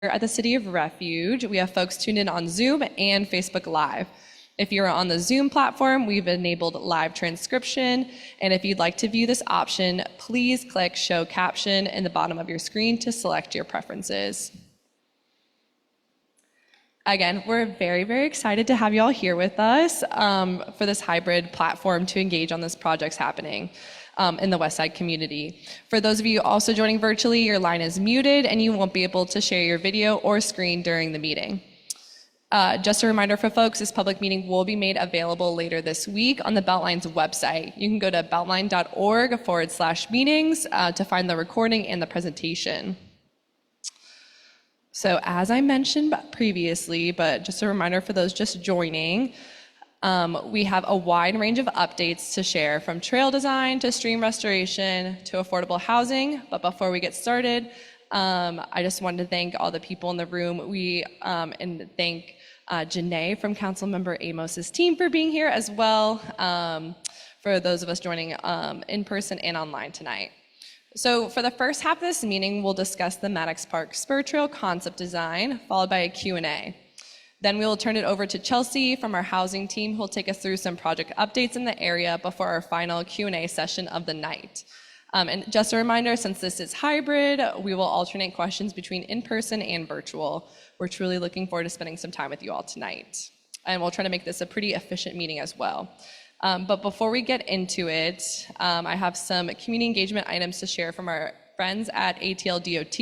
at the City of Refuge. We have folks tuned in on Zoom and Facebook Live. If you're on the Zoom platform, we've enabled live transcription. And if you'd like to view this option, please click Show Caption in the bottom of your screen to select your preferences. Again, we're very, very excited to have you all here with us for this hybrid platform to engage on this project's happening in the Westside community. For those of you also joining virtually, your line is muted and you won't be able to share your video or screen during the meeting. Just a reminder for folks, this public meeting will be made available later this week on the Beltline's website. You can go to beltline.org/meetings to find the recording and the presentation. So as I mentioned previously, but just a reminder for those just joining, we have a wide range of updates to share, from trail design to stream restoration to affordable housing. But before we get started, I just wanted to thank all the people in the room. And thank Janae from Councilmember Amos's team for being here, as well for those of us joining in person and online tonight. So for the first half of this meeting, we'll discuss the Maddox Park Spur Trail concept design, followed by a Q&A. Then we will turn it over to Chelsea from our housing team, who will take us through some project updates in the area before our final Q&A session of the night. And just a reminder, since this is hybrid, we will alternate questions between in-person and virtual. We're truly looking forward to spending some time with you all tonight. And we'll try to make this a pretty efficient meeting as well. But before we get into it, I have some community engagement items to share from our friends at ATL DOT.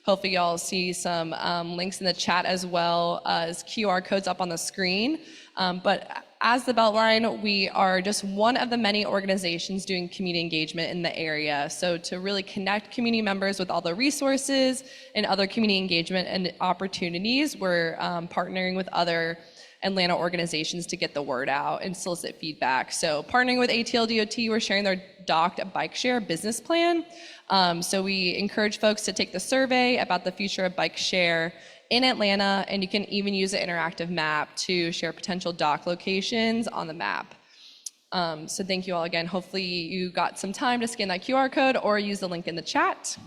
Hopefully y'all see some links in the chat, as well as QR codes up on the screen. But as the Beltline, we are just one of the many organizations doing community engagement in the area. So to really connect community members with all the resources and other community engagement and opportunities, we're partnering with other Atlanta organizations to get the word out and solicit feedback. So partnering with ATL DOT, we're sharing their docked bike share business plan. So we encourage folks to take the survey about the future of bike share in Atlanta, and you can even use an interactive map to share potential dock locations on the map. So thank you all again. Hopefully you got some time to scan that QR code or use the link in the chat.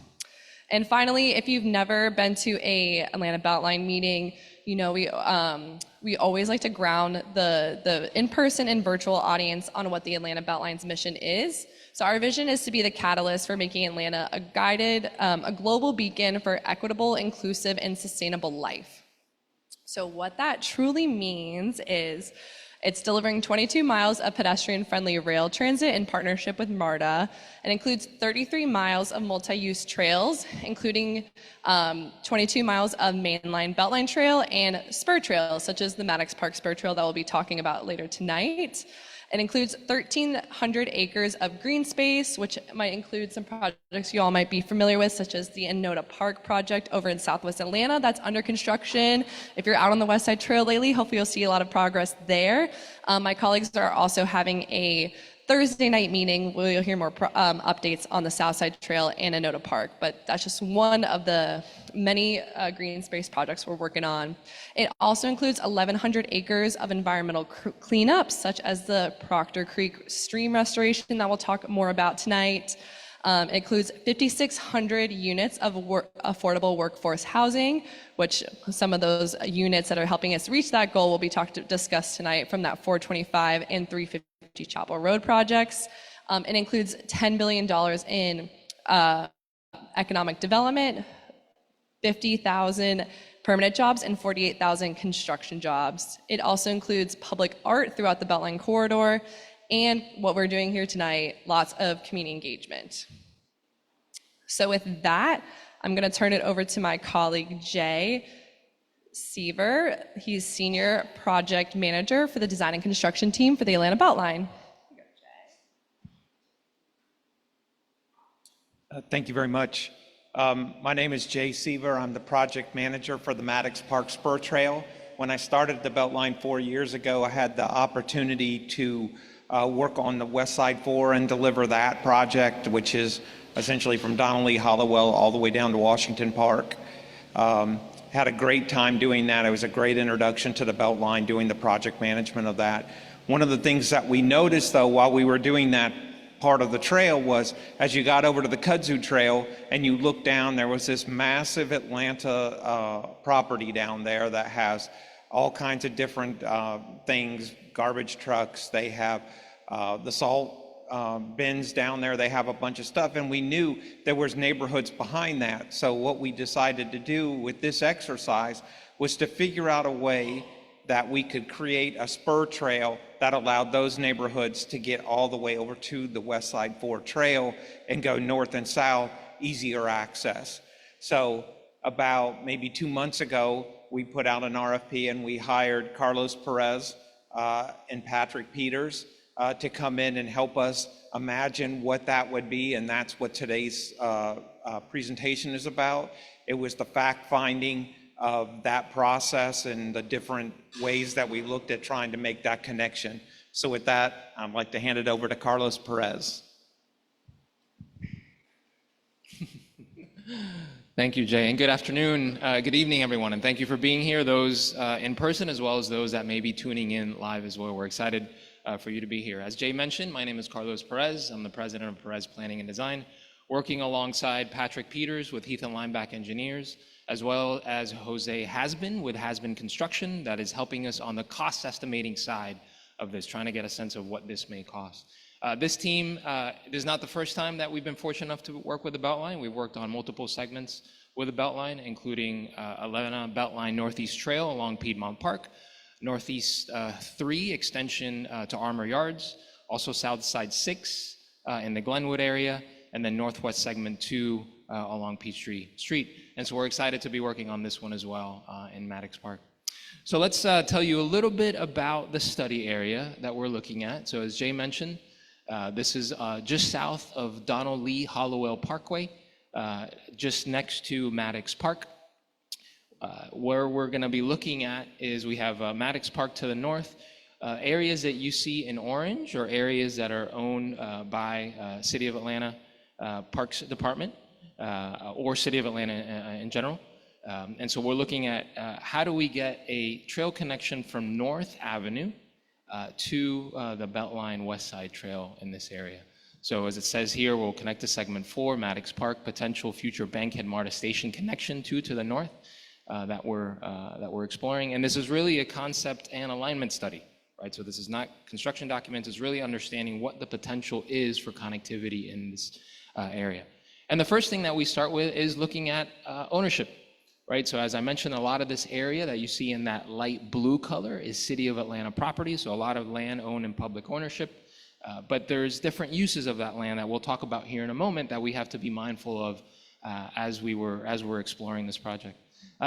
And finally, if you've never been to a Atlanta Beltline meeting, you know, we always like to ground the in-person and virtual audience on what the Atlanta Beltline's mission is. So our vision is to be the catalyst for making Atlanta a global beacon for equitable, inclusive, and sustainable life. So what that truly means is it's delivering 22 miles of pedestrian-friendly rail transit in partnership with MARTA, and includes 33 miles of multi-use trails, including 22 miles of mainline Beltline Trail and spur trails, such as the Maddox Park Spur Trail that we'll be talking about later tonight. It includes 1,300 acres of green space, which might include some projects you all might be familiar with, such as the Atlanta Park project over in Southwest Atlanta that's under construction. If you're out on the Westside Trail lately, hopefully you'll see a lot of progress there. My colleagues are also having a Thursday night meeting where you'll hear more updates on the Southside Trail and Atlanta Park, but that's just one of the many green space projects we're working on. It also includes 1,100 acres of environmental cleanup, such as the Proctor Creek stream restoration that we'll talk more about tonight. It includes 5,600 units of affordable workforce housing, which some of those units that are helping us reach that goal will be discussed tonight from that 425 and 350 Chappell Road projects. It includes $10 billion in economic development, 50,000 permanent jobs, and 48,000 construction jobs. It also includes public art throughout the Beltline corridor, and what we're doing here tonight, lots of community engagement. So with that, I'm going to turn it over to my colleague, Jay Seaver. He's Senior Project Manager for the Design and Construction team for the Atlanta Beltline. Thank you very much. My name is Jay Seaver. I'm the Project Manager for the Maddox Park Spur Trail. When I started the Beltline 4 years ago, I had the opportunity to work on the Westside 4 and deliver that project, which is essentially from Donnelly, Hollowell, all the way down to Washington Park. Had a great time doing that. It was a great introduction to the Beltline, doing the project management of that. One of the things that we noticed, though, while we were doing that part of the trail was, as you got over to the Kudzu Trail and you looked down, there was this massive Atlanta property down there that has all kinds of different things, garbage trucks. They have the salt bins down there. They have a bunch of stuff, and we knew there was neighborhoods behind that. So what we decided to do with this exercise was to figure out a way that we could create a spur trail that allowed those neighborhoods to get all the way over to the Westside 4 trail and go north and south, easier access. So about maybe 2 months ago, we put out an RFP and we hired Carlos Perez and Patrick Peters to come in and help us imagine what that would be, and that's what today's presentation is about. It was the fact-finding of that process and the different ways that we looked at trying to make that connection. So with that, I'd like to hand it over to Carlos Perez. Thank you, Jay, and good afternoon, good evening, everyone, and thank you for being here, those in person as well as those that may be tuning in live as well. We're excited for you to be here. As Jay mentioned, my name is Carlos Perez. I'm the president of Perez Planning and Design, working alongside Patrick Peters with Heath and Lineback Engineers, as well as Jose Hasbin with Hasbin Construction, that is helping us on the cost estimating side of this, trying to get a sense of what this may cost. This team, it is not the first time that we've been fortunate enough to work with the Beltline. We've worked on multiple segments with the Beltline, including Atlanta Beltline Northeast Trail along Piedmont Park, Northeast 3 extension to Armour Yards, also Southside 6 in the Glenwood area, and then Northwest Segment 2 along Peachtree Street. And so we're excited to be working on this one as well in Maddox Park. So let's tell you a little bit about the study area that we're looking at. So as Jay mentioned, this is just south of Donald Lee Hollowell Parkway, just next to Maddox Park. Where we're going to be looking at is we have Maddox Park to the north. Areas that you see in orange are areas that are owned by City of Atlanta Parks Department or City of Atlanta in general. And so we're looking at how do we get a trail connection from North Avenue to the Beltline Westside Trail in this area. So as it says here, we'll connect to segment 4, Maddox Park, potential future Bankhead MARTA station connection to the north that we're exploring. And this is really a concept and alignment study, right? So this is not construction documents, it's really understanding what the potential is for connectivity in this area. And the first thing that we start with is looking at ownership, right? So as I mentioned, a lot of this area that you see in that light blue color is City of Atlanta property, so a lot of land owned in public ownership. But there's different uses of that land that we'll talk about here in a moment that we have to be mindful of as we're exploring this project.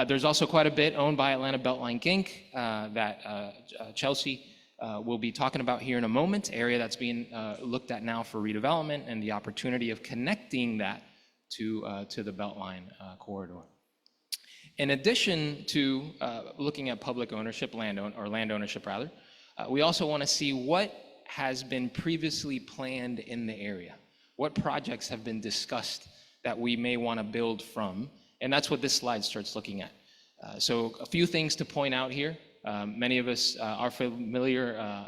There's also quite a bit owned by Atlanta Beltline Inc. That Chelsea will be talking about here in a moment, area that's being looked at now for redevelopment and the opportunity of connecting that to the Beltline corridor. In addition to looking at public ownership, land ownership rather, we also want to see what has been previously planned in the area. What projects have been discussed that we may want to build from? And that's what this slide starts looking at. So a few things to point out here. Many of us are familiar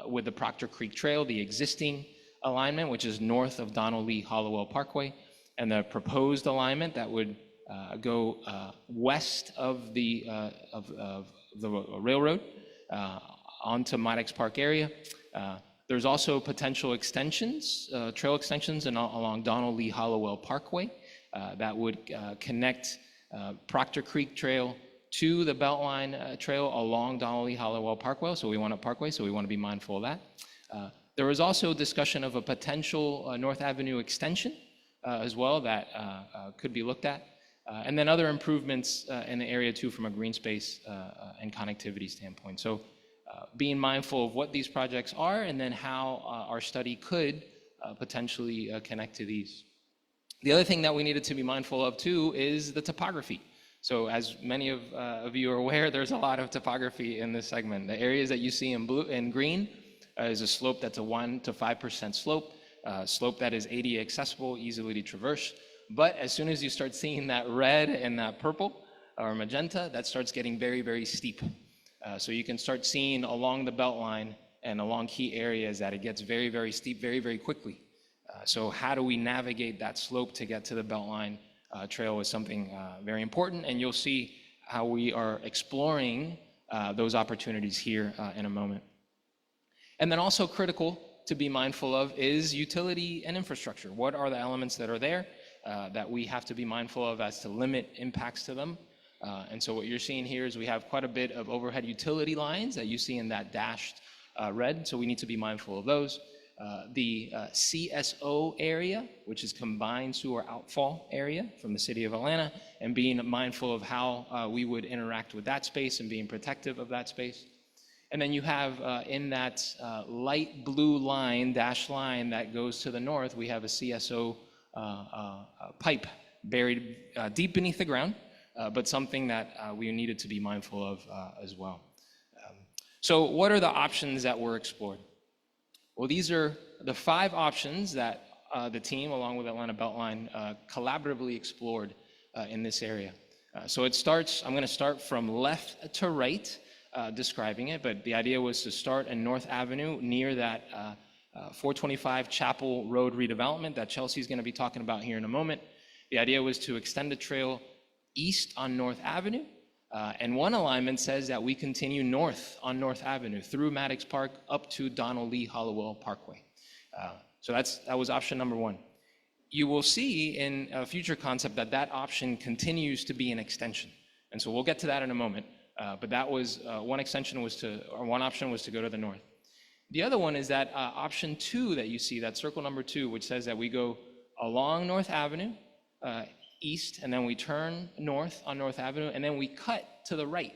with the Proctor Creek Trail, the existing alignment, which is north of Donald Lee Hollowell Parkway, and the proposed alignment that would go west of the railroad onto Maddox Park area. There's also potential extensions, trail extensions along Donald Lee Hollowell Parkway that would connect Proctor Creek Trail to the Beltline Trail along Donald Lee Hollowell Parkway. So we want to be mindful of that. There was also discussion of a potential North Avenue extension as well that could be looked at. And then other improvements in the area too from a green space and connectivity standpoint. So being mindful of what these projects are and then how our study could potentially connect to these. The other thing that we needed to be mindful of too is the topography. So as many of you are aware, there's a lot of topography in this segment. The areas that you see in blue and green is a slope that's a 1 to 5% slope, slope that is ADA accessible, easily traversed. But as soon as you start seeing that red and that purple or magenta, that starts getting very, very steep. So you can start seeing along the Beltline and along key areas that it gets very, very steep very, very quickly. So how do we navigate that slope to get to the Beltline Trail is something very important, and you'll see how we are exploring those opportunities here in a moment. And then also critical to be mindful of is utility and infrastructure. What are the elements that are there that we have to be mindful of as to limit impacts to them? And so what you're seeing here is we have quite a bit of overhead utility lines that you see in that dashed red, so we need to be mindful of those. The CSO area, which is combined sewer outfall area from the city of Atlanta, and being mindful of how we would interact with that space and being protective of that space. And then you have in that light blue line, dashed line that goes to the north, we have a CSO pipe buried deep beneath the ground, but something that we needed to be mindful of as well. So what are the options that were explored? Well, these are the 5 options that the team, along with Atlanta Beltline, collaboratively explored in this area. So I'm going to start from left to right, describing it, but the idea was to start in North Avenue near that 425 Chappell Road redevelopment that Chelsea's going to be talking about here in a moment. The idea was to extend the trail east on North Avenue, and one alignment says that we continue north on North Avenue through Maddox Park up to Donald Lee Hollowell Parkway. So that was option number 1. You will see in a future concept that option continues to be an extension, and so we'll get to that in a moment. But that was one option was to go to the north. The other one is that option 2 that you see, that circle number 2, which says that we go along North Avenue east, and then we turn north on North Avenue, and then we cut to the right.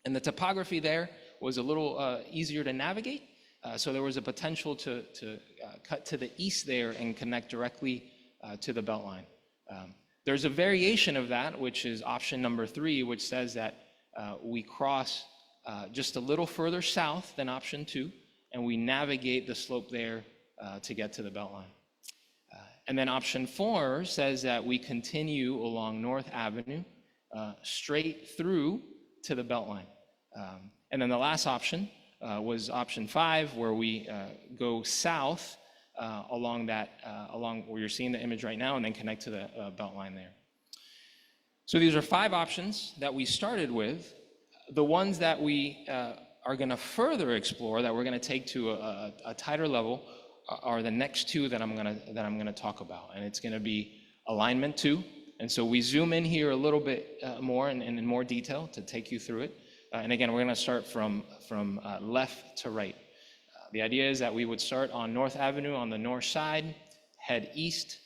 And the topography there was a little easier to navigate, so there was a potential to cut to the east there and connect directly to the Beltline. There's a variation of that, which is option number 3, which says that we cross just a little further south than option 2, and we navigate the slope there to get to the Beltline. And then option 4 says that we continue along North Avenue straight through to the Beltline. And then the last option was option 5, where we go south along where you're seeing the image right now, and then connect to the Beltline there. So these are 5 options that we started with. The ones that we are going to further explore, that we're going to take to a tighter level, are the next 2 that I'm going to talk about, and it's going to be alignment 2. And so we zoom in here a little bit more and in more detail to take you through it. And again, we're going to start from left to right. The idea is that we would start on North Avenue on the north side, head east,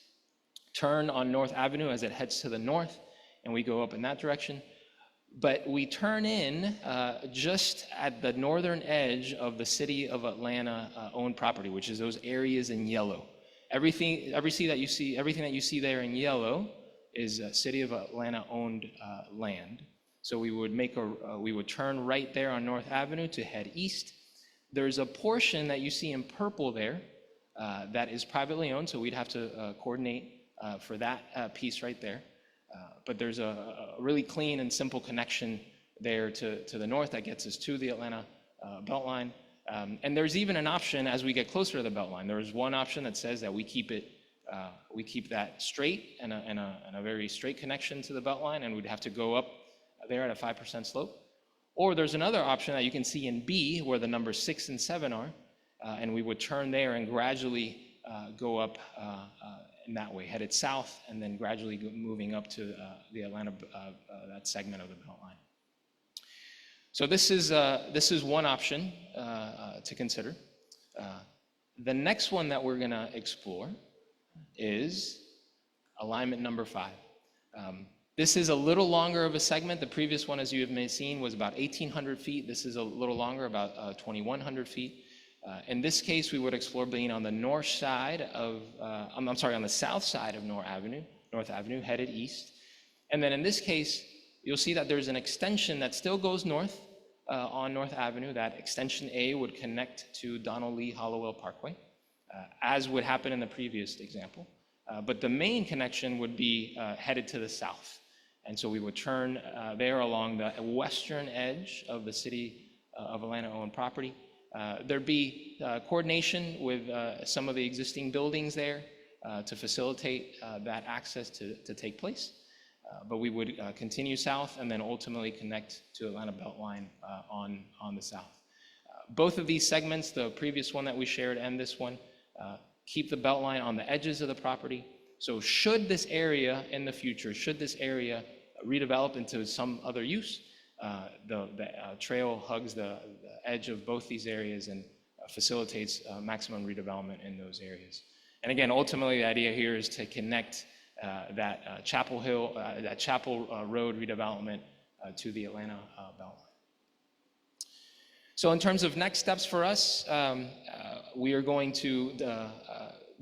turn on North Avenue as it heads to the north, and we go up in that direction. But we turn in just at the northern edge of the city of Atlanta owned property, which is those areas in yellow. Everything that you see there in yellow is city of Atlanta owned land. So we would turn right there on North Avenue to head east. There's a portion that you see in purple there that is privately owned, so we'd have to coordinate for that piece right there. But there's a really clean and simple connection there to the north that gets us to the Atlanta Beltline. And there's even an option as we get closer to the Beltline. There's one option that says that we keep that straight and a very straight connection to the Beltline, and we'd have to go up there at a 5% slope. Or there's another option that you can see in B, where the numbers 6 and 7 are, and we would turn there and gradually go up in that way, headed south, and then gradually moving up to the Atlanta, that segment of the Beltline. So this is one option to consider. The next one that we're going to explore is alignment number 5. This is a little longer of a segment. The previous one, as you have may seen, was about 1,800 feet. This is a little longer, about 2,100 feet. In this case, we would explore being on the north side of, on the south side of North Avenue, headed east. And then in this case, you'll see that there's an extension that still goes north on North Avenue. That extension A would connect to Donald Lee Hollowell Parkway, as would happen in the previous example. But the main connection would be headed to the south. And so we would turn there along the western edge of the city of Atlanta-owned property, There'd be coordination with some of the existing buildings there to facilitate that access to take place. But we would continue south and then ultimately connect to Atlanta Beltline on the south. Both of these segments, the previous one that we shared and this one, keep the Beltline on the edges of the property. So should this area in the future, should this area redevelop into some other use, the trail hugs the edge of both these areas and facilitates maximum redevelopment in those areas. And again, ultimately, the idea here is to connect that Chappell Road redevelopment to the Atlanta Beltline. So in terms of next steps for us, we are going to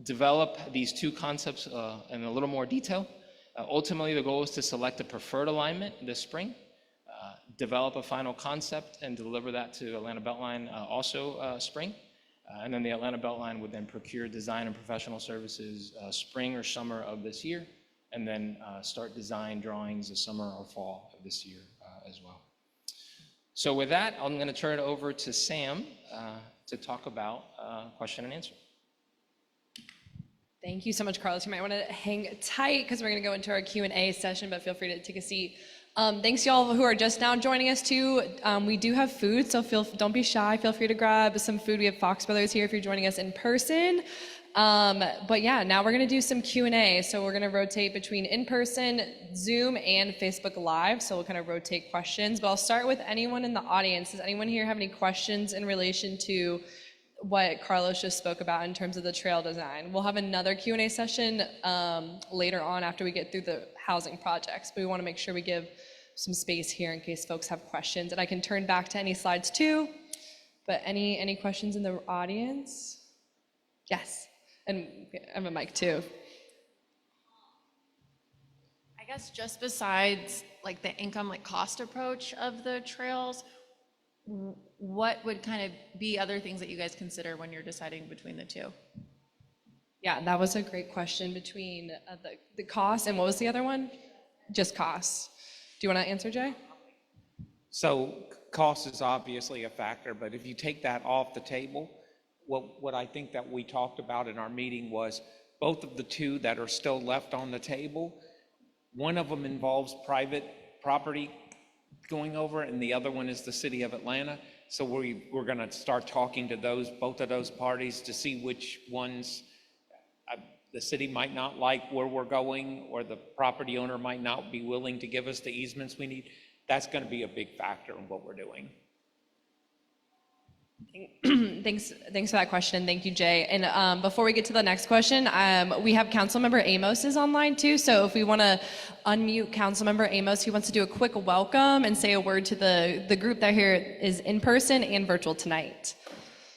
develop these two concepts in a little more detail. Ultimately, the goal is to select a preferred alignment this spring, develop a final concept, and deliver that to Atlanta Beltline also spring. And then the Atlanta Beltline would then procure design and professional services spring or summer of this year, and then start design drawings the summer or fall of this year as well. So with that, I'm going to turn it over to Sam to talk about question and answer. Thank you so much, Carlos. You might want to hang tight because we're going to go into our Q&A session, but feel free to take a seat. Thanks to y'all who are just now joining us too. We do have food, so don't be shy. Feel free to grab some food. We have Fox Brothers here if you're joining us in person. But yeah, now we're going to do some Q&A. So we're going to rotate between in-person, Zoom, and Facebook Live. So we'll kind of rotate questions. But I'll start with anyone in the audience. Does anyone here have any questions in relation to what Carlos just spoke about in terms of the trail design? We'll have another Q&A session later on after we get through the housing projects, but we want to make sure we give some space here in case folks have questions, and I can turn back to any slides too. But any questions in the audience? Yes, and I have a mic too. I guess just besides like the income, like cost approach of the trails, what would kind of be other things that you guys consider when you're deciding between the two? Yeah, that was a great question between the cost and what was the other one? Just costs. Do you want to answer, Jay? So cost is obviously a factor, but if you take that off the table, what I think that we talked about in our meeting was both of the two that are still left on the table, one of them involves private property going over, and the other one is the city of Atlanta. So we're going to start talking to both of those parties to see which ones the city might not like where we're going, or the property owner might not be willing to give us the easements we need. That's going to be a big factor in what we're doing. Thanks for that question. Thank you, Jay. And before we get to the next question, we have Councilmember Amos is online too. So if we want to unmute Councilmember Amos, he wants to do a quick welcome and say a word to the group that here is in person and virtual tonight.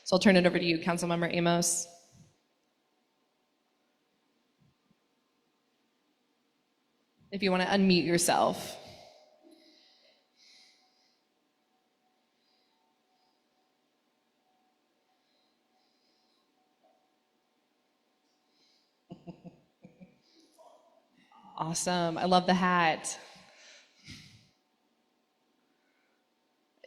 So I'll turn it over to you, Councilmember Amos. If you want to unmute yourself. Awesome. I love the hat.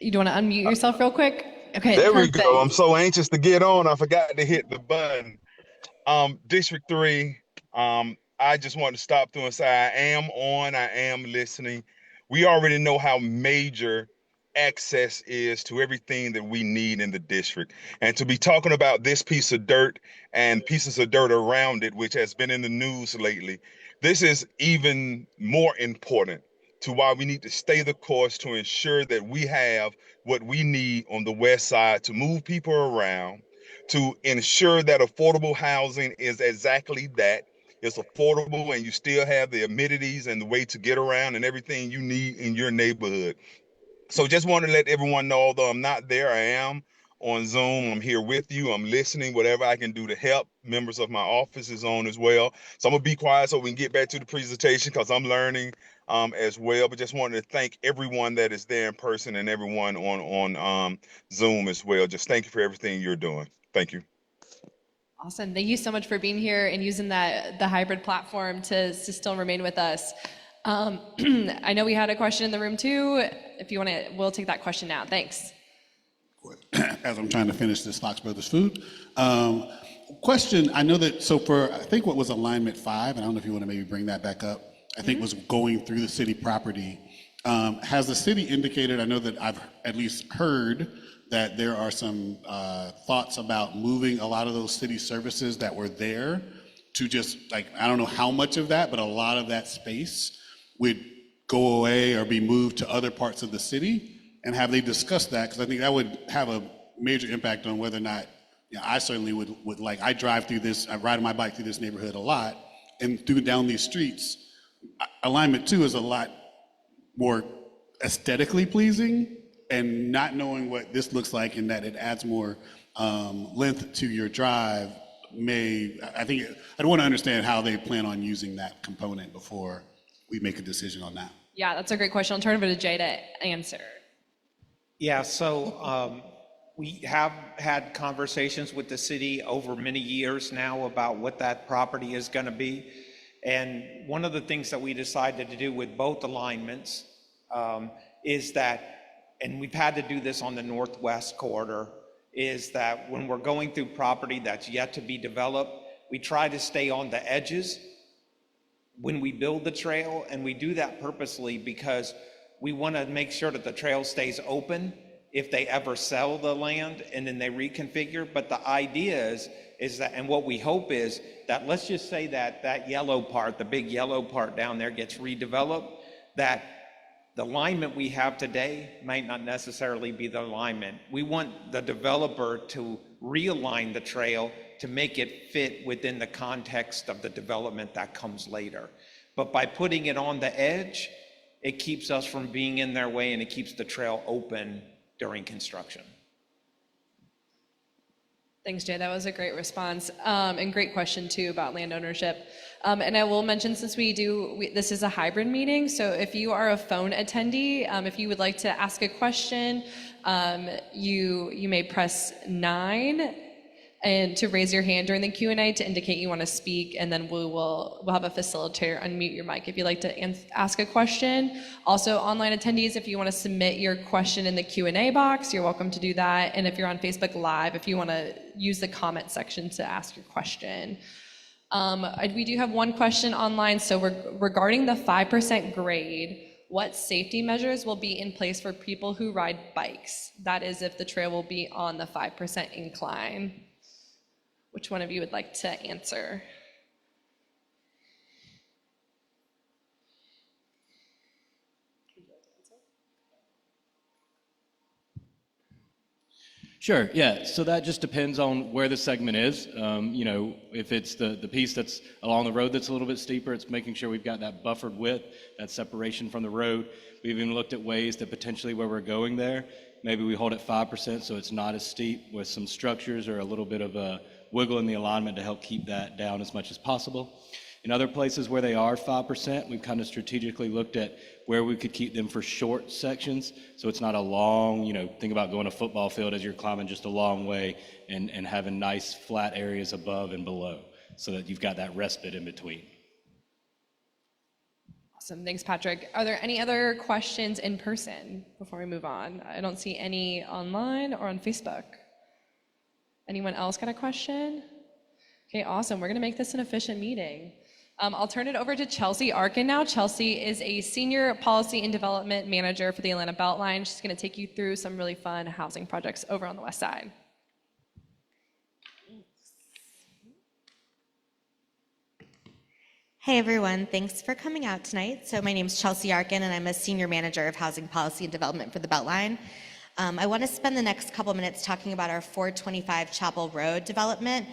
You want to unmute yourself real quick? Okay. There perfect. we go. I'm so anxious to get on. I forgot to hit the button. District 3, I just want to stop through and say I am on, I am listening. We already know how major access is to everything that we need in the district. And to be talking about this piece of dirt and pieces of dirt around it, which has been in the news lately, this is even more important to why we need to stay the course to ensure that we have what we need on the west side to move people around, to ensure that affordable housing is exactly that. It's affordable and you still have the amenities and the way to get around and everything you need in your neighborhood. So just want to let everyone know, although I'm not there, I am on Zoom. I'm here with you. I'm listening, whatever I can do to help. Members of my office is on as well. So I'm gonna be quiet so we can get back to the presentation because I'm learning as well. But just wanted to thank everyone that is there in person and everyone on Zoom as well. Just thank you for everything you're doing. Thank you. Awesome. Thank you so much for being here and using the hybrid platform to still remain with us. I know we had a question in the room too. If you want to, we'll take that question now. Thanks. as I'm trying to finish this Fox Brothers food. Question, I know that, so for, I think what was alignment 5, and I don't know if you want to maybe bring that back up, I think was going through the city property. Has the city indicated, I know that I've at least heard that there are some thoughts about moving a lot of those city services that were there to just, like, I don't know how much of that, but a lot of that space would go away or be moved to other parts of the city? And have they discussed that? Because I think that would have a major impact on whether or not, you know, I certainly would like, I drive through this, I ride my bike through this neighborhood a lot, and down these streets, alignment 2 is a lot more aesthetically pleasing, and not knowing what this looks like and that it adds more length to your drive I'd want to understand how they plan on using that component before we make a decision on that. Yeah, that's a great question. I'll turn it over to Jay to answer. Yeah, so we have had conversations with the city over many years now about what that property is going to be. And one of the things that we decided to do with both alignments is that, and we've had to do this on the northwest corridor, is that when we're going through property that's yet to be developed, we try to stay on the edges when we build the trail, and we do that purposely because we want to make sure that the trail stays open if they ever sell the land and then they reconfigure. But the idea is that, and what we hope is that, let's just say that that yellow part, the big yellow part down there, gets redeveloped, that the alignment we have today might not necessarily be the alignment. We want the developer to realign the trail to make it fit within the context of the development that comes later. But by putting it on the edge, it keeps us from being in their way, and it keeps the trail open during construction. Thanks, Jay. That was a great response, and great question too about land ownership. And I will mention, since this is a hybrid meeting, so if you are a phone attendee, if you would like to ask a question, you may press 9 and to raise your hand during the Q&A to indicate you want to speak, and then we'll have a facilitator unmute your mic if you'd like to ask a question. Also, online attendees, if you want to submit your question in the Q&A box, you're welcome to do that. And if you're on Facebook Live, if you want to use the comment section to ask your question. We do have one question online. So regarding the 5% grade, what safety measures will be in place for people who ride bikes? That is, if the trail will be on the 5% incline. Which one of you would like to answer? Sure, yeah, so that just depends on where the segment is. You know, if it's the piece that's along the road that's a little bit steeper, it's making sure we've got that buffered width, that separation from the road. We've even looked at ways that potentially where we're going there, maybe we hold it 5% so it's not as steep, with some structures or a little bit of a wiggle in the alignment to help keep that down as much as possible. In other places where they are 5%, we've kind of strategically looked at where we could keep them for short sections. So it's not a long, you know, think about going to a football field as you're climbing just a long way, and having nice flat areas above and below so that you've got that respite in between. Awesome, thanks, Patrick. Are there any other questions in person before we move on? I don't see any online or on Facebook. Anyone else got a question? Okay, awesome. We're going to make this an efficient meeting. I'll turn it over to Chelsea Arkin now. Chelsea is a Senior Policy and Development Manager for the Atlanta Beltline. She's going to take you through some really fun housing projects over on the west side. Hey everyone, thanks for coming out tonight. So my name is Chelsea Arkin, and I'm a Senior Manager of Housing Policy and Development for the Beltline. I want to spend the next couple minutes talking about our 425 Chappell Road development.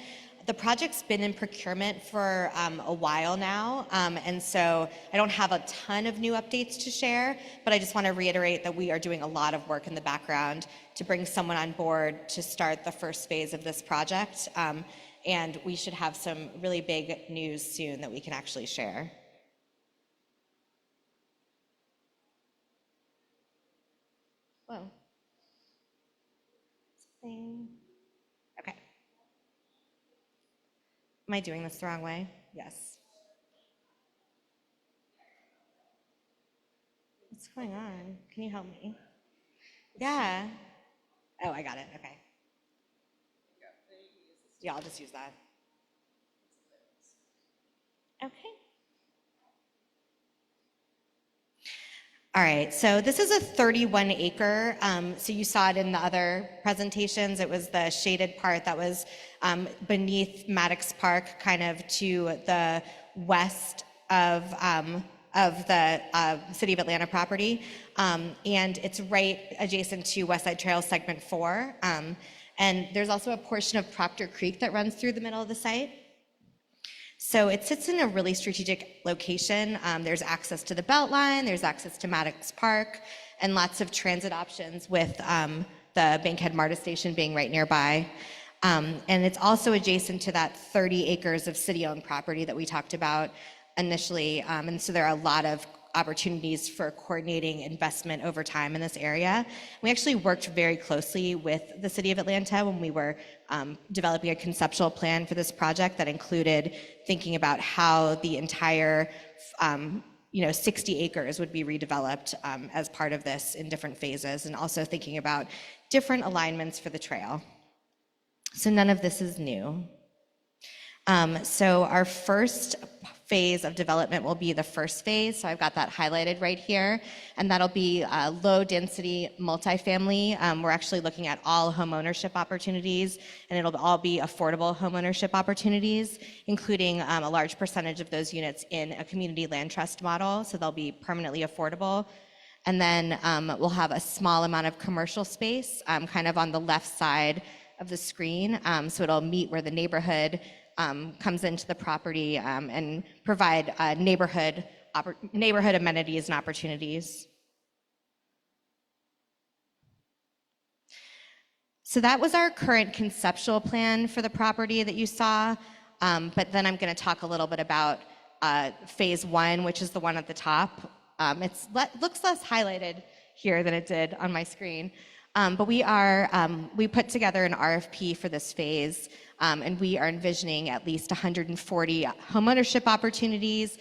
The project's been in procurement for a while now, and so I don't have a ton of new updates to share, but I just want to reiterate that we are doing a lot of work in the background to bring someone on board to start the first phase of this project, and we should have some really big news soon that we can actually share. Whoa. Okay. Am I doing this the wrong way? Yes. What's going on? Can you help me? Yeah. Oh, I got it, okay. Yeah, I'll just use that. Okay. All right, so this is a 31 acre. So you saw it in the other presentations. It was the shaded part that was beneath Maddox Park, kind of to the west of the City of Atlanta property. And it's right adjacent to Westside Trail Segment 4. And there's also a portion of Proctor Creek that runs through the middle of the site. So it sits in a really strategic location. There's access to the Beltline, there's access to Maddox Park, and lots of transit options with the Bankhead MARTA station being right nearby. And it's also adjacent to that 30 acres of city-owned property that we talked about initially. And so there are a lot of opportunities for coordinating investment over time in this area. We actually worked very closely with the City of Atlanta when we were developing a conceptual plan for this project that included thinking about how the entire 60 acres would be redeveloped as part of this in different phases, and also thinking about different alignments for the trail. So none of this is new. So our first phase of development will be the first phase. So I've got that highlighted right here, and that'll be low density multifamily. We're actually looking at all home ownership opportunities, and it'll all be affordable home ownership opportunities, including a large percentage of those units in a community land trust model. So they'll be permanently affordable. And then we'll have a small amount of commercial space kind of on the left side of the screen. So it'll meet where the neighborhood comes into the property and provide neighborhood amenities and opportunities. So that was our current conceptual plan for the property that you saw, but then I'm going to talk a little bit about phase 1, which is the one at the top. It looks less highlighted here than it did on my screen. But we put together an RFP for this phase, and we are envisioning at least 140 homeownership opportunities.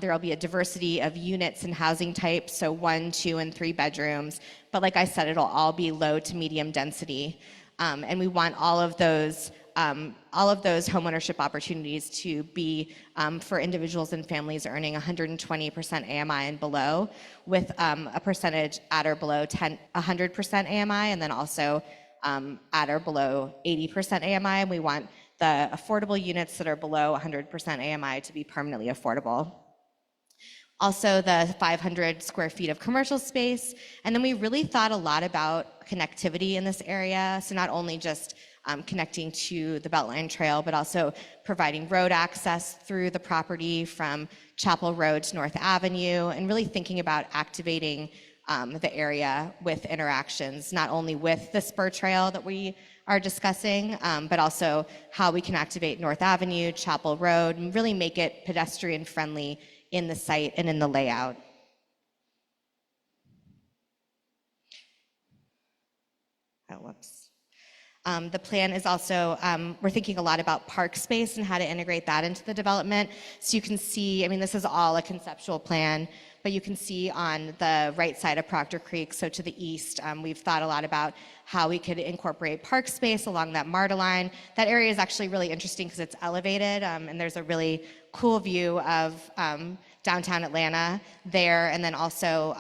There will be a diversity of units and housing types, so 1, 2, and 3 bedrooms. But like I said, it'll all be low to medium density. And we want all of those homeownership opportunities to be for individuals and families earning 120% AMI and below, with a percentage at or below 100% AMI, and then also at or below 80% AMI. And we want the affordable units that are below 100% AMI to be permanently affordable. Also, the 500 square feet of commercial space. And then we really thought a lot about connectivity in this area. So not only just connecting to the Beltline Trail, but also providing road access through the property from Chappell Road to North Avenue, and really thinking about activating the area with interactions, not only with the spur trail that we are discussing, but also how we can activate North Avenue, Chappell Road, and really make it pedestrian friendly in the site and in the layout. Oh, whoops. The plan is also, we're thinking a lot about park space and how to integrate that into the development. So you can see, I mean, this is all a conceptual plan, but you can see on the right side of Proctor Creek, so to the east, we've thought a lot about how we could incorporate park space along that MARTA line. That area is actually really interesting because it's elevated, and there's a really cool view of downtown Atlanta there, and then also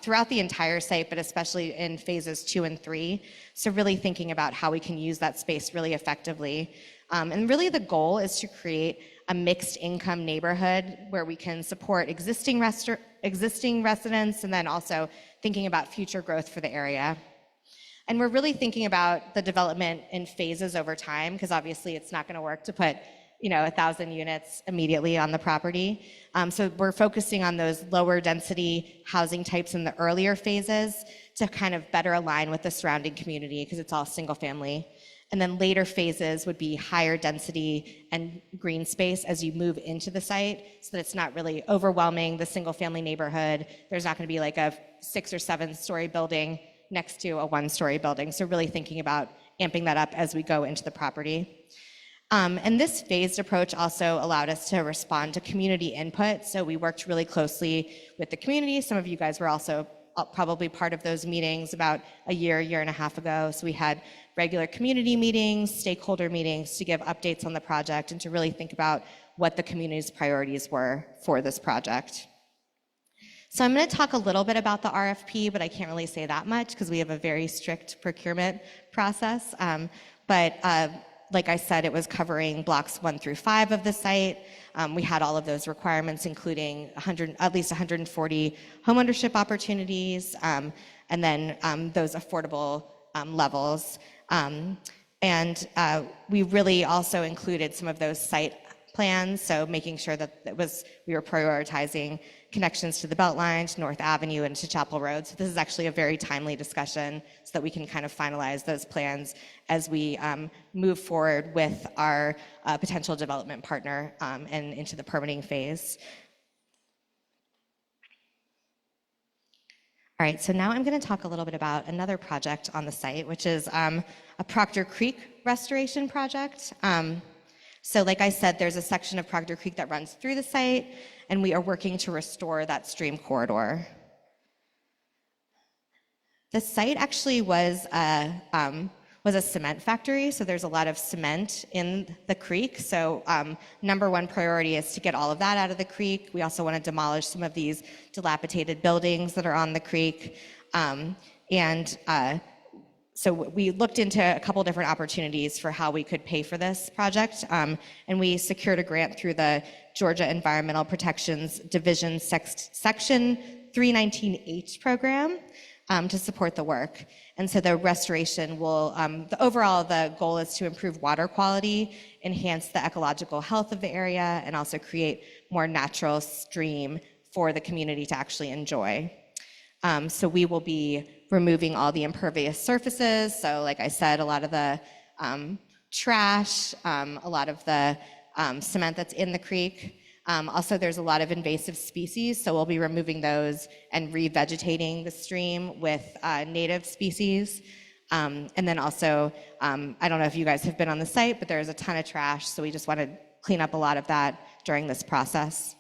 throughout the entire site, but especially in phases 2 and 3. So really thinking about how we can use that space really effectively. And really the goal is to create a mixed income neighborhood where we can support existing residents, and then also thinking about future growth for the area. And we're really thinking about the development in phases over time, because obviously it's not going to work to put 1,000 units immediately on the property. So we're focusing on those lower density housing types in the earlier phases to kind of better align with the surrounding community, because it's all single family. And then later phases would be higher density and green space as you move into the site, so that it's not really overwhelming the single family neighborhood. There's not going to be like a 6 or 7 story building next to a 1-story building. So really thinking about amping that up as we go into the property. And this phased approach also allowed us to respond to community input. So we worked really closely with the community. Some of you guys were also probably part of those meetings about a year and a half ago. So we had regular community meetings, stakeholder meetings to give updates on the project and to really think about what the community's priorities were for this project. So I'm going to talk a little bit about the RFP, but I can't really say that much because we have a very strict procurement process. Like I said, it was covering blocks 1 through 5 of the site. We had all of those requirements, including at least 140 homeownership opportunities, and then those affordable levels. We really also included some of those site plans, so making sure that we were prioritizing connections to the Beltline, to North Avenue, and to Chappell Road. So this is actually a very timely discussion so that we can kind of finalize those plans as we move forward with our potential development partner and into the permitting phase. All right, so now I'm going to talk a little bit about another project on the site, which is a Proctor Creek restoration project. So like I said, there's a section of Proctor Creek that runs through the site, and we are working to restore that stream corridor. The site actually was a cement factory, so there's a lot of cement in the creek. So number one priority is to get all of that out of the creek. We also want to demolish some of these dilapidated buildings that are on the creek. So we looked into a couple different opportunities for how we could pay for this project, and we secured a grant through the Georgia Environmental Protections Division Section 319H program to support the work. And so the restoration will, the goal is to improve water quality, enhance the ecological health of the area, and also create more natural stream for the community to actually enjoy. So we will be removing all the impervious surfaces. So like I said, a lot of the trash, a lot of the cement that's in the creek. Also, there's a lot of invasive species, so we'll be removing those and revegetating the stream with native species. And then also, I don't know if you guys have been on the site, but there's a ton of trash, so we just want to clean up a lot of that during this process.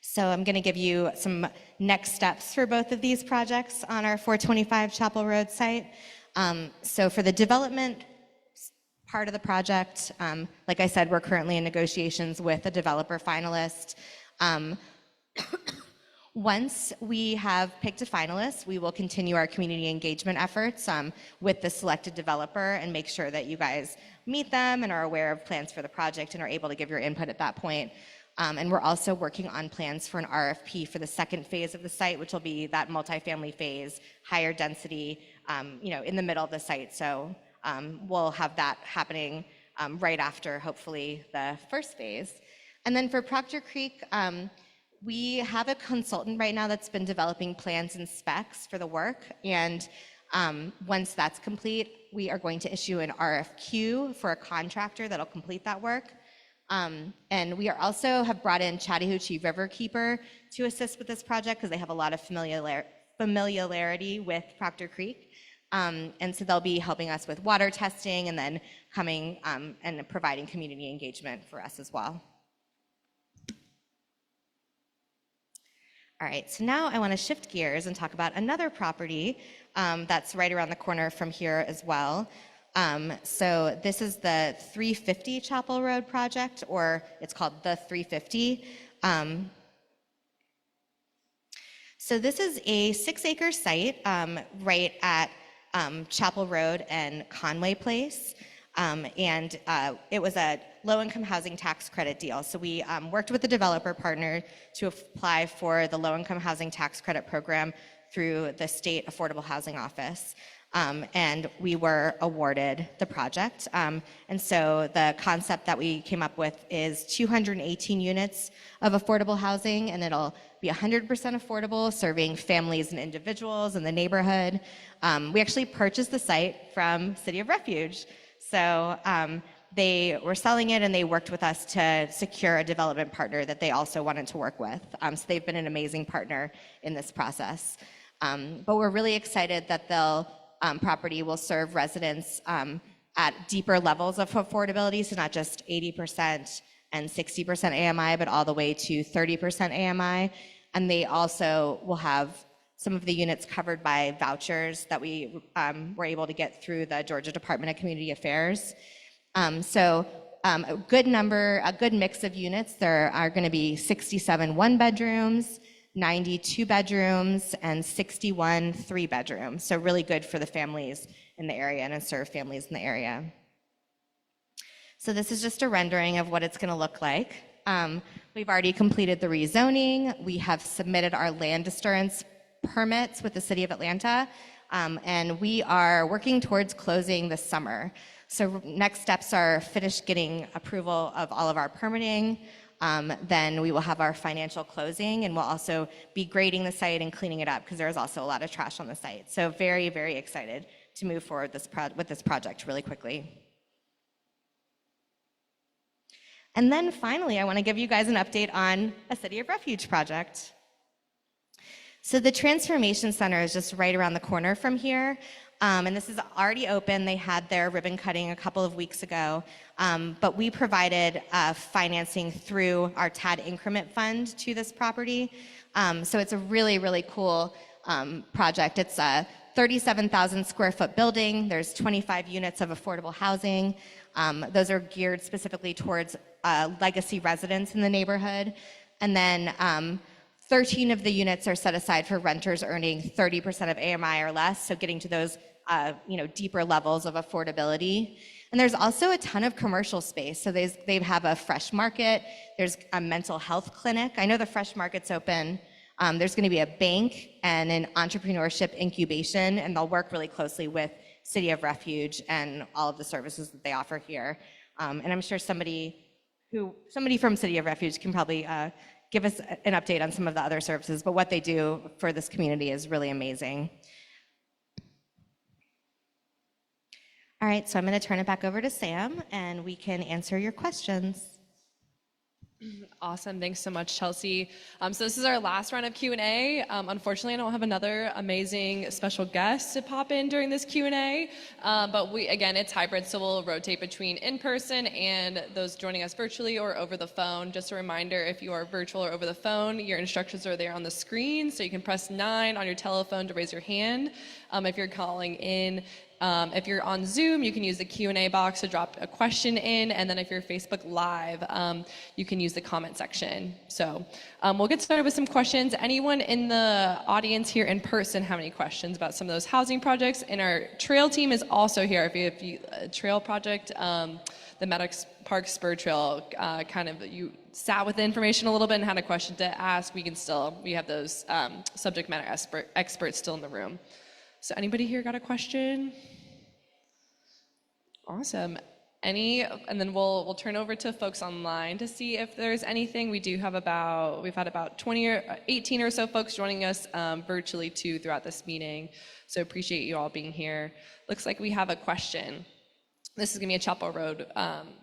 So I'm going to give you some next steps for both of these projects on our 425 Chappell Road site. So for the development part of the project, like I said, we're currently in negotiations with a developer finalist. Once we have picked a finalist, we will continue our community engagement efforts with the selected developer and make sure that you guys meet them and are aware of plans for the project and are able to give your input at that point. And we're also working on plans for an RFP for the second phase of the site, which will be that multifamily phase, higher density, in the middle of the site. So we'll have that happening right after, hopefully, the first phase. And then for Proctor Creek, we have a consultant right now that's been developing plans and specs for the work. And once that's complete, we are going to issue an RFQ for a contractor that'll complete that work. And we are also have brought in Chattahoochee Riverkeeper to assist with this project because they have a lot of familiarity with Proctor Creek. And so they'll be helping us with water testing and then coming and providing community engagement for us as well. All right, so now I want to shift gears and talk about another property that's right around the corner from here as well. So this is the 350 Chappell Road project, or it's called the 350. So this is a 6-acre site right at Chappell Road and Conway Place. It was a low-income housing tax credit deal. So we worked with the developer partner to apply for the low-income housing tax credit program through the State Affordable Housing Office. And we were awarded the project. And so the concept that we came up with is 218 units of affordable housing, and it'll be 100% affordable, serving families and individuals in the neighborhood. We actually purchased the site from City of Refuge. So they were selling it, and they worked with us to secure a development partner that they also wanted to work with. So they've been an amazing partner in this process. But we're really excited that they'll property will serve residents at deeper levels of affordability, so not just 80% and 60% AMI, but all the way to 30% AMI. And they also will have some of the units covered by vouchers that we were able to get through the Georgia Department of Community Affairs. A good mix of units. There are going to be 67 one-bedrooms, 92 bedrooms, and 61 three-bedrooms. So really good for the families in the area and to serve families in the area. So this is just a rendering of what it's going to look like. We've already completed the rezoning. We have submitted our land disturbance permits with the City of Atlanta, and we are working towards closing this summer. So next steps are finish getting approval of all of our permitting. Then we will have our financial closing, and we'll also be grading the site and cleaning it up because there's also a lot of trash on the site. So very, very excited to move forward with this project really quickly. And then finally, I want to give you guys an update on a City of Refuge project. So the Transformation Center is just right around the corner from here. And this is already open. They had their ribbon cutting a couple of weeks ago. But we provided financing through our TAD increment fund to this property. So it's a really, really cool project. It's a 37,000 square foot building. There's 25 units of affordable housing. Those are geared specifically towards legacy residents in the neighborhood. And then 13 of the units are set aside for renters earning 30% of AMI or less, so getting to those deeper levels of affordability. And there's also a ton of commercial space. So they have a fresh market. There's a mental health clinic. I know the fresh market's open. There's going to be a bank and an entrepreneurship incubation, and they'll work really closely with City of Refuge and all of the services that they offer here. And I'm sure somebody from City of Refuge can probably give us an update on some of the other services, but what they do for this community is really amazing. All right, so I'm going to turn it back over to Sam, and we can answer your questions. Awesome. Thanks so much, Chelsea. So this is our last round of Q&A. Unfortunately, I don't have another amazing special guest to pop in during this Q&A. But it's hybrid, so we'll rotate between in-person and those joining us virtually or over the phone. Just a reminder, if you are virtual or over the phone, your instructions are there on the screen, so you can press 9 on your telephone to raise your hand. If you're calling in, if you're on Zoom, you can use the Q&A box to drop a question in, and then if you're Facebook Live, you can use the comment section. So we'll get started with some questions. Anyone in the audience here in person have any questions about some of those housing projects? And our trail team is also here. If you trail project, the Maddox Park Spur Trail, you sat with the information a little bit and had a question to ask, we have those subject matter experts still in the room. So anybody here got a question? Awesome. And then we'll turn over to folks online to see if there's anything. We've had about 18 or so folks joining us virtually too throughout this meeting. So appreciate you all being here. Looks like we have a question. This is gonna be a Chappell Road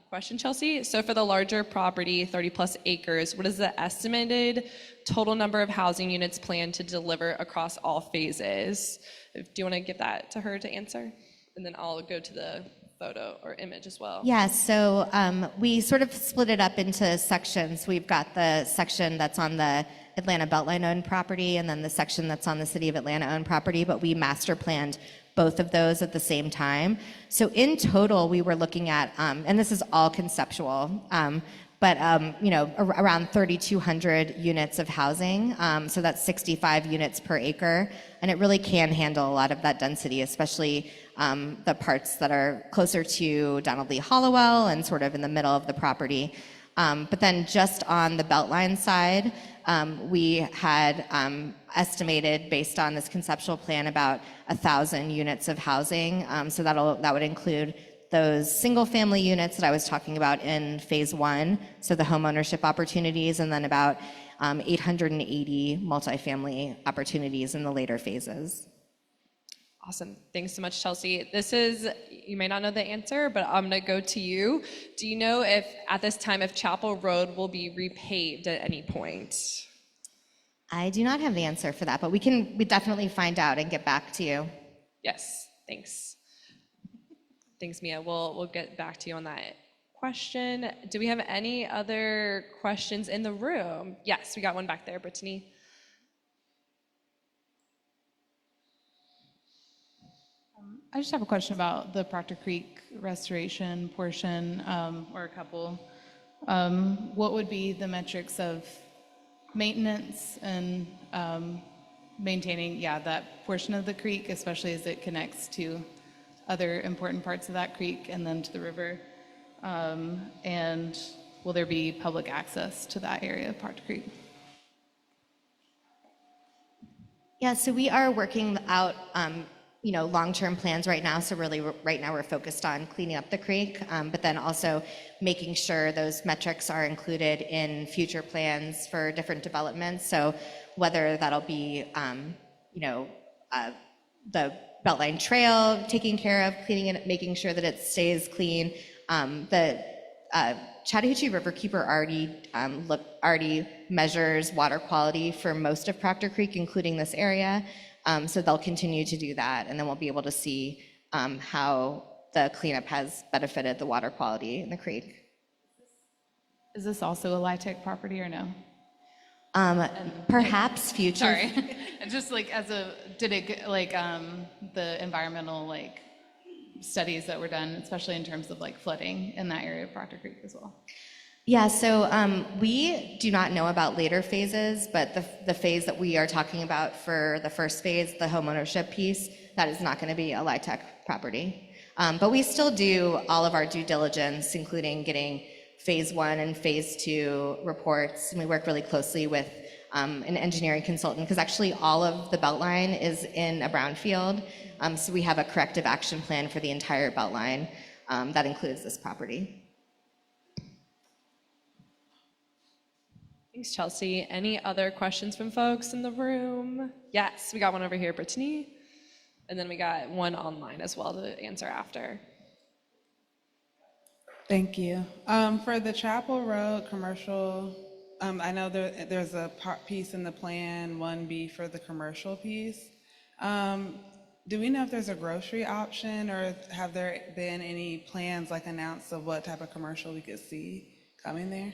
question, Chelsea. So for the larger property, 30 plus acres, what is the estimated total number of housing units planned to deliver across all phases? Do you want to give that to her to answer? And then I'll go to the photo or image as well. Yeah, so we sort of split it up into sections. We've got the section that's on the Atlanta Beltline owned property and then the section that's on the City of Atlanta owned property, but we master planned both of those at the same time. So in total, we were looking at, and this is all conceptual, but around 3,200 units of housing. So that's 65 units per acre. And it really can handle a lot of that density, especially the parts that are closer to Donald Lee Hollowell and sort of in the middle of the property. But then just on the Beltline side, we had estimated, based on this conceptual plan, about 1,000 units of housing. So that would include those single family units that I was talking about in phase 1, so the home ownership opportunities, and then about 880 multifamily opportunities in the later phases. Awesome. Thanks so much, Chelsea. You may not know the answer, but I'm gonna go to you. Do you know if at this time, if Chappell Road will be repaved at any point? I do not have the answer for that, but we definitely find out and get back to you. Yes, thanks. Thanks, Mia. We'll get back to you on that question. Do we have any other questions in the room? Yes, we got one back there, Brittany. I just have a question about the Proctor Creek restoration portion, or a couple. What would be the metrics of maintenance and maintaining, that portion of the creek, especially as it connects to other important parts of that creek and then to the river? And will there be public access to that area of Proctor Creek? Yeah, so we are working out, long-term plans right now. So really, right now we're focused on cleaning up the creek, but then also making sure those metrics are included in future plans for different developments. So whether that'll be, the Beltline Trail, taking care of cleaning it, making sure that it stays clean. The Chattahoochee Riverkeeper already measures water quality for most of Proctor Creek, including this area. So they'll continue to do that, and then we'll be able to see how the cleanup has benefited the water quality in the creek. Is this also a LIHTC property or no? Perhaps future. Sorry, just like the environmental studies that were done, especially in terms of flooding in that area of Proctor Creek as well? Yeah, so we do not know about later phases, but the phase that we are talking about for the first phase, the homeownership piece, that is not going to be a LIHTC property. But we still do all of our due diligence, including getting phase 1 and phase 2 reports, and we work really closely with an engineering consultant, because actually all of the Beltline is in a brownfield, so we have a corrective action plan for the entire Beltline that includes this property. Thanks, Chelsea. Any other questions from folks in the room? Yes, we got one over here, Brittany. And then we got one online as well to answer after. Thank you. For the Chappell Road commercial, I know there's a piece in the plan, 1B for the commercial piece. Do we know if there's a grocery option, or have there been any plans announced of what type of commercial we could see coming there?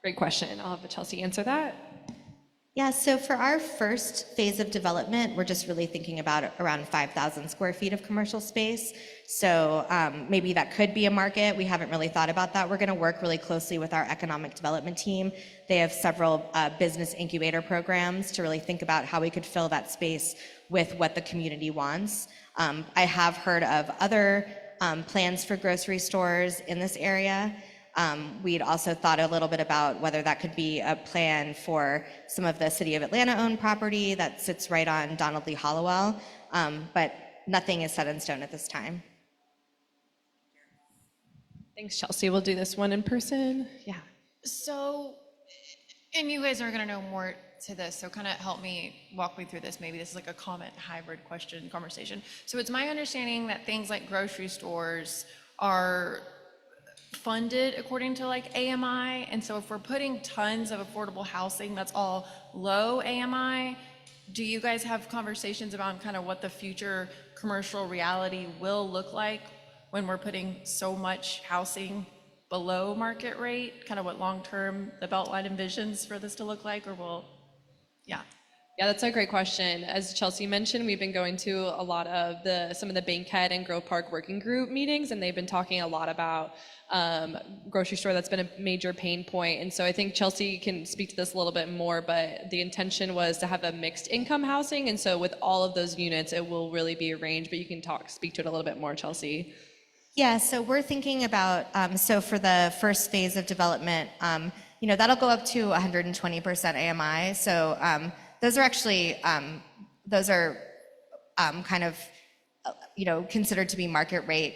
Great question. I'll have Chelsea answer that. Yeah, so for our first phase of development, we're just really thinking about around 5,000 square feet of commercial space. So maybe that could be a market. We haven't really thought about that. We're going to work really closely with our economic development team. They have several business incubator programs to really think about how we could fill that space with what the community wants. I have heard of other plans for grocery stores in this area. We'd also thought a little bit about whether that could be a plan for some of the City of Atlanta owned property that sits right on Donald Lee Hollowell, but nothing is set in stone at this time. Thanks, Chelsea. We'll do this one in person. Yeah. So, and you guys are going to know more to this, so kind of walk me through this. Maybe this is a comment hybrid question conversation. So it's my understanding that things like grocery stores are funded according to AMI, and so if we're putting tons of affordable housing that's all low AMI, do you guys have conversations about kind of what the future commercial reality will look like when we're putting so much housing below market rate, kind of what long-term the Beltline envisions for this to look like, or Yeah, that's a great question. As Chelsea mentioned, we've been going to a lot of some of the Bankhead and Grove Park working group meetings, and they've been talking a lot about grocery store. That's been a major pain point. And so I think Chelsea can speak to this a little bit more, but the intention was to have a mixed income housing. And so with all of those units, it will really be arranged, but you can speak to it a little bit more, Chelsea. Yeah, so we're thinking about, so for the first phase of development, that'll go up to 120% AMI. So those are actually, kind of, considered to be market rate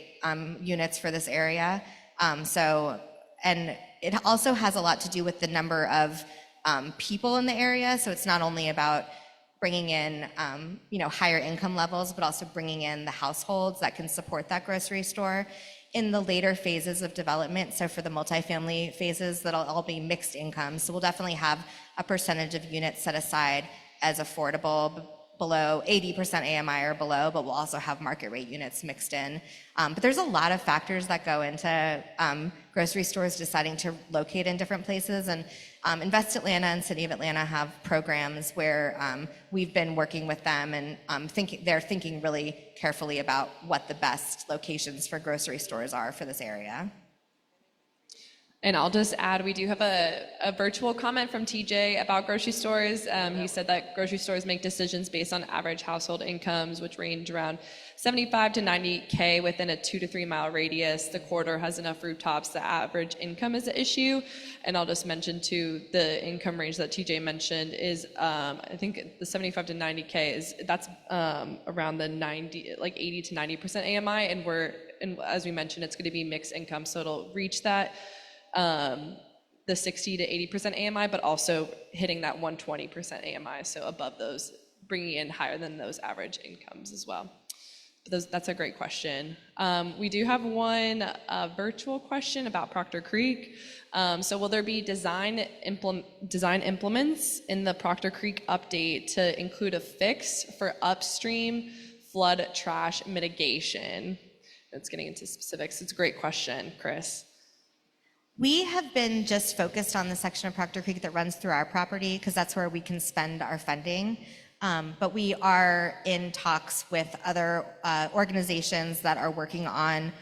units for this area. And it also has a lot to do with the number of people in the area. So it's not only about bringing in, higher income levels, but also bringing in the households that can support that grocery store. In the later phases of development, so for the multifamily phases, that'll all be mixed income. So we'll definitely have a percentage of units set aside as affordable, below 80% AMI or below, but we'll also have market rate units mixed in. But there's a lot of factors that go into grocery stores deciding to locate in different places. And Invest Atlanta and City of Atlanta have programs where we've been working with them, and they're thinking really carefully about what the best locations for grocery stores are for this area. And I'll just add, we do have a virtual comment from TJ about grocery stores. He said that grocery stores make decisions based on average household incomes, which range around 75 to 90K within a 2 to 3 mile radius. The corridor has enough rooftops. The average income is an issue. And I'll just mention too, the income range that TJ mentioned is, I think the 75 to 90K that's around the 80 to 90% AMI. And as we mentioned, it's going to be mixed income, so it'll reach that. The 60 to 80% AMI, but also hitting that 120% AMI, so above those, bringing in higher than those average incomes as well. But that's a great question. We do have one virtual question about Proctor Creek. So will there be design implements in the Proctor Creek update to include a fix for upstream flood trash mitigation? It's getting into specifics. It's a great question, Chris. We have been just focused on the section of Proctor Creek that runs through our property because that's where we can spend our funding. But we are in talks with other organizations that are working on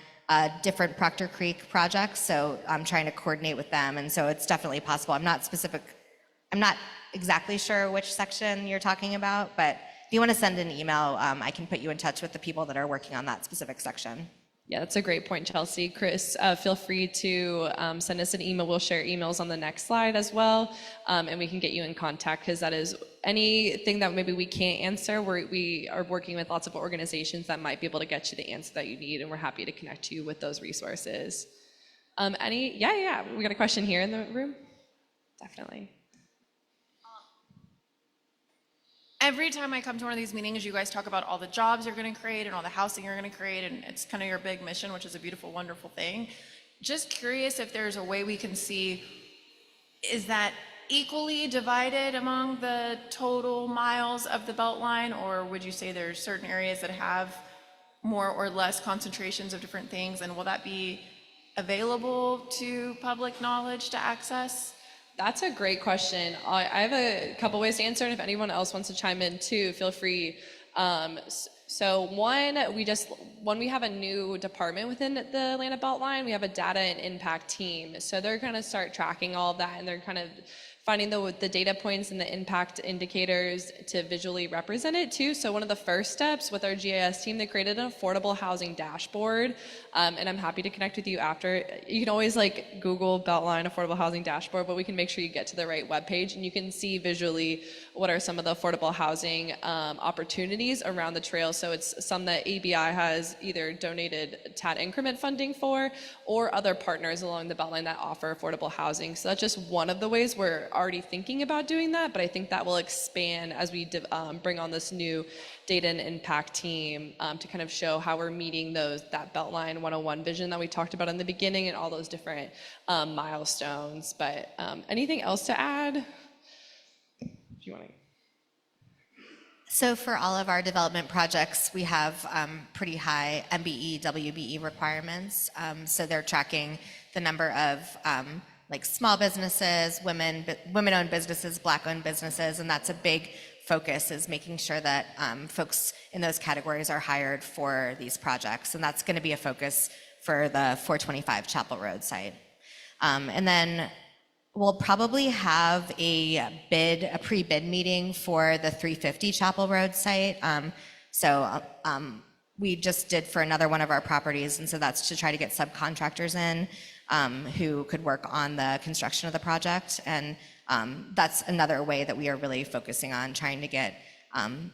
different Proctor Creek projects. So I'm trying to coordinate with them. And so it's definitely possible. I'm not exactly sure which section you're talking about, but if you want to send an email, I can put you in touch with the people that are working on that specific section. Yeah, that's a great point, Chelsea. Chris, feel free to send us an email. We'll share emails on the next slide as well, and we can get you in contact because that is anything that maybe we can't answer. We are working with lots of organizations that might be able to get you the answer that you need, and we're happy to connect you with those resources. Yeah, we got a question here in the room. Definitely. Every time I come to one of these meetings, you guys talk about all the jobs you're going to create and all the housing you're going to create, and it's kind of your big mission, which is a beautiful, wonderful thing. Just curious if there's a way we can see, is that equally divided among the total miles of the Beltline, or would you say there's certain areas that have more or less concentrations of different things, and will that be available to public knowledge to access? That's a great question. I have a couple ways to answer, and if anyone else wants to chime in too, feel free. So when we have a new department within the Atlanta Beltline, we have a data and impact team. So they're going to start tracking all of that, and they're kind of finding the data points and the impact indicators to visually represent it too. So one of the first steps with our GIS team, they created an affordable housing dashboard, and I'm happy to connect with you after. You can always Google Beltline affordable housing dashboard, but we can make sure you get to the right webpage, and you can see visually what are some of the affordable housing opportunities around the trail. So it's some that ABI has either donated TAT increment funding for, or other partners along the Beltline that offer affordable housing. So that's just one of the ways we're already thinking about doing that, but I think that will expand as we bring on this new data and impact team to kind of show how we're meeting that Beltline 101 vision that we talked about in the beginning and all those different milestones. But anything else to add? If you want to. So for all of our development projects, we have pretty high MBE, WBE requirements. So they're tracking the number of small businesses, women-owned businesses, Black-owned businesses, and that's a big focus, is making sure that folks in those categories are hired for these projects, and that's going to be a focus for the 425 Chappell Road site. And then we'll probably have a pre-bid meeting for the 350 Chappell Road site. We just did for another one of our properties, and so that's to try to get subcontractors in who could work on the construction of the project. And that's another way that we are really focusing on trying to get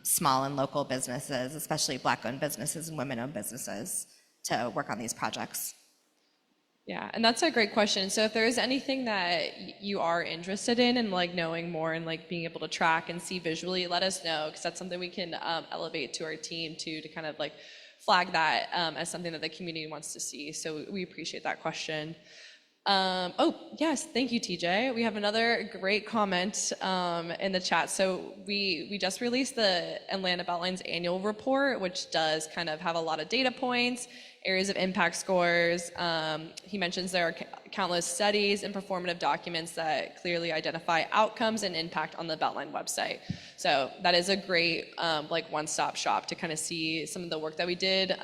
small and local businesses, especially Black-owned businesses and women-owned businesses, to work on these projects. Yeah, and that's a great question. So if there is anything that you are interested in and knowing more and being able to track and see visually, let us know, because that's something we can elevate to our team too, to kind of flag that as something that the community wants to see. So we appreciate that question. Oh, yes, thank you, TJ. We have another great comment in the chat. So we just released the Atlanta Beltline's annual report, which does kind of have a lot of data points, areas of impact scores. He mentions there are countless studies and performative documents that clearly identify outcomes and impact on the Beltline website. So that is a great like one-stop shop to kind of see some of the work that we did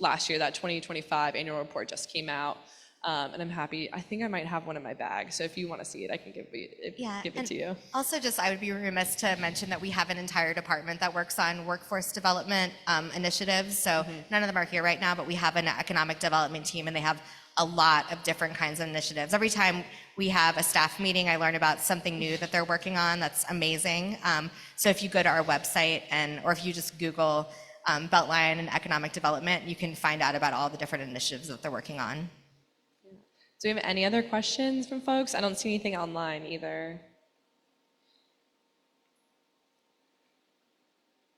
last year. That 2025 annual report just came out. And I'm happy. I think I might have one in my bag. So if you want to see it, I can give it to you. Also, just I would be remiss to mention that we have an entire department that works on workforce development initiatives. So none of them are here right now, but we have an economic development team, and they have a lot of different kinds of initiatives. Every time we have a staff meeting, I learn about something new that they're working on. That's amazing. So if you go to our website or if you just Google Beltline and economic development, you can find out about all the different initiatives that they're working on. Do we have any other questions from folks? I don't see anything online either.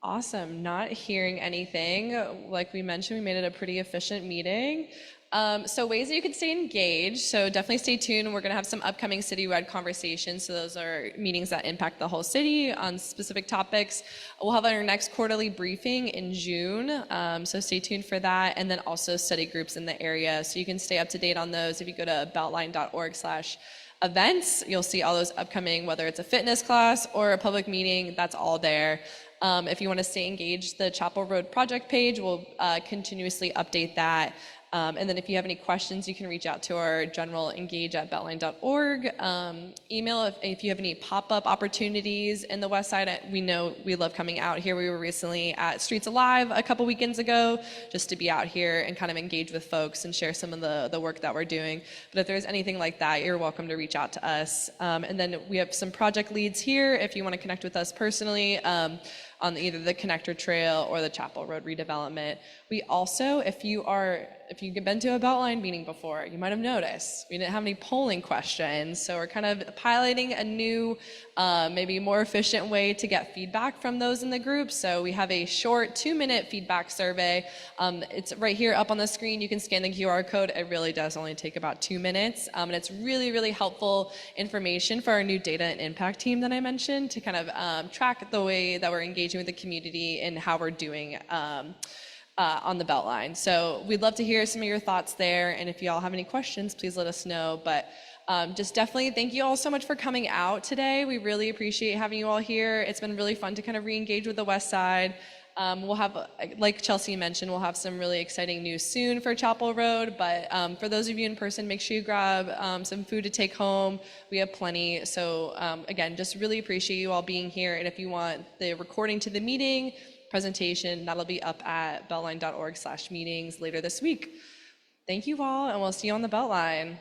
Awesome, not hearing anything. Like we mentioned, we made it a pretty efficient meeting. So ways that you can stay engaged. So definitely stay tuned. We're gonna have some upcoming citywide conversations. So those are meetings that impact the whole city on specific topics. We'll have our next quarterly briefing in June. So stay tuned for that. And then also study groups in the area. So you can stay up to date on those. If you go to beltline.org/events, you'll see all those upcoming, whether it's a fitness class or a public meeting, that's all there. If you want to stay engaged, the Chappell Road project page will continuously update that. And then if you have any questions, you can reach out to our general engage@beltline.org. Email if you have any pop-up opportunities in the Westside. We know we love coming out here. We were recently at Streets Alive a couple weekends ago, just to be out here and kind of engage with folks and share some of the work that we're doing. But if there's anything like that, you're welcome to reach out to us. And then we have some project leads here if you want to connect with us personally. On either the connector trail or the Chappell Road redevelopment. We also, if you've been to a Beltline meeting before, you might have noticed we didn't have any polling questions. So we're kind of piloting a new, maybe more efficient way to get feedback from those in the group. So we have a short 2-minute feedback survey. It's right here up on the screen. You can scan the QR code. It really does only take about 2 minutes. And it's really, really helpful information for our new data and impact team that I mentioned to kind of track the way that we're engaging with the community and how we're doing on the Beltline. So we'd love to hear some of your thoughts there. And if you all have any questions, please let us know. But just definitely thank you all so much for coming out today. We really appreciate having you all here. It's been really fun to kind of re-engage with the Westside. We'll have, like Chelsea mentioned, we'll have some really exciting news soon for Chappell Road, but for those of you in person, make sure you grab some food to take home. We have plenty. So again, just really appreciate you all being here. And if you want the recording to the meeting, presentation, that'll be up at beltline.org/meetings later this week. Thank you all, and we'll see you on the Beltline.